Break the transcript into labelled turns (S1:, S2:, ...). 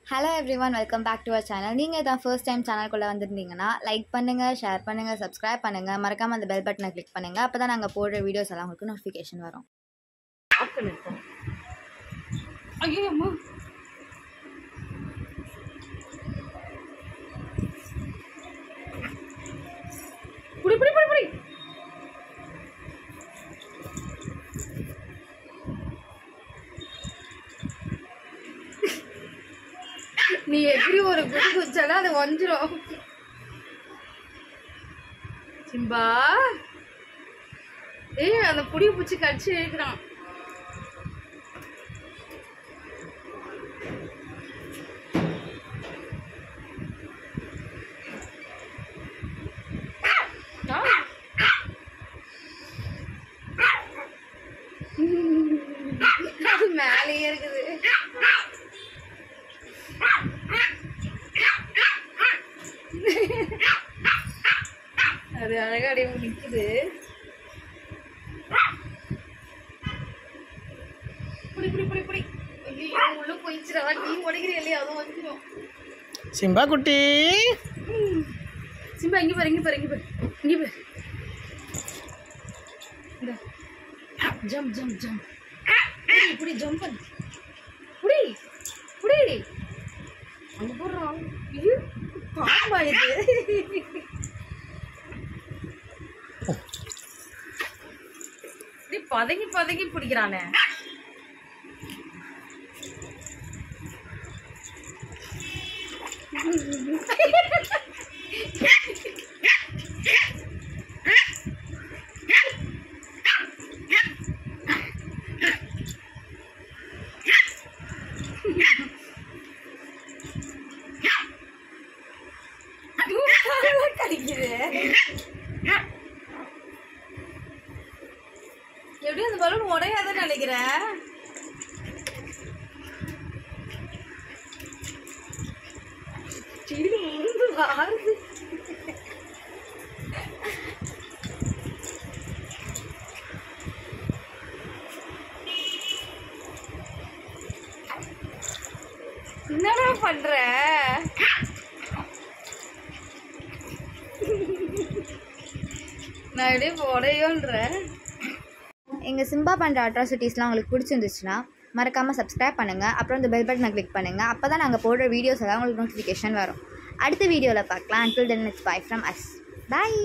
S1: Hello everyone, welcome back to our channel. நீங்க இதான் first time channel குள்ள வந்திருந்தீங்கன்னா like பண்ணுங்க, ஷேர் பண்ணுங்க, subscribe பண்ணுங்க, மறக்காம அந்த பெல் பட்டனை click பண்ணுங்க. அப்பதான் நாங்க போடுற வீடியோஸ் எல்லாம் உங்களுக்கு notification வரும்.
S2: ஆஃப் பண்ணிட்டேன். ஐயோ அம்மா. புடி புடி புடி புடி. நீ எப்படி ஒரு குடி குச்சாலும் அது வந்துடும். சிம்பா ஏய் அந்த புடியை பிடிச்சி கடிச்சு இழுக்கிறான். அது மேலேயே இருக்குது. அது அழகா அப்படியே நிக்குது. புடி புடி புடி புடி. ஐயோ உள்ள போயிடுச்சுடா. நீ உடைக்கிற இல்லையா அதுவும் வந்துடும்.
S3: சிம்பா குட்டி
S2: சிம்பா இங்க பாரு இங்க பாரு இங்க பாரு இங்க பாரு. இந்த ஜம்ப் ஜம்ப் ஜம்ப். புடி ஜம்ப் பண்ணு. புடி புடி. அங்க போறோம். ஐயோ பாம்பா இது. பதங்கி பதங்கி பிடிக்கிறானே. கடிக்குது. எப்படியும் அந்த பலூன் உடையாதுன்னு நினைக்கிறேன். சிடி உருந்து வாருது. என்னடா பண்ற? நான் எப்படியே உடையோன்றேன்.
S1: எங்கள் சிம்பா பண்ணுற அட்ராசிட்டிஸ்லாம் உங்களுக்கு பிடிச்சிருந்துச்சுன்னா மறக்காமல் சப்ஸ்கிரைப் பண்ணுங்கள். அப்புறம் இந்த பெல் பட்டனை கிளிக் பண்ணுங்கள். அப்போ தான் நாங்கள் போடுற வீடியோஸ் எல்லாம் உங்களுக்கு நோட்டிஃபிகேஷன் வரும். அடுத்த வீடியோவில் பார்க்கலாம். Until then, it's bye from us. Bye.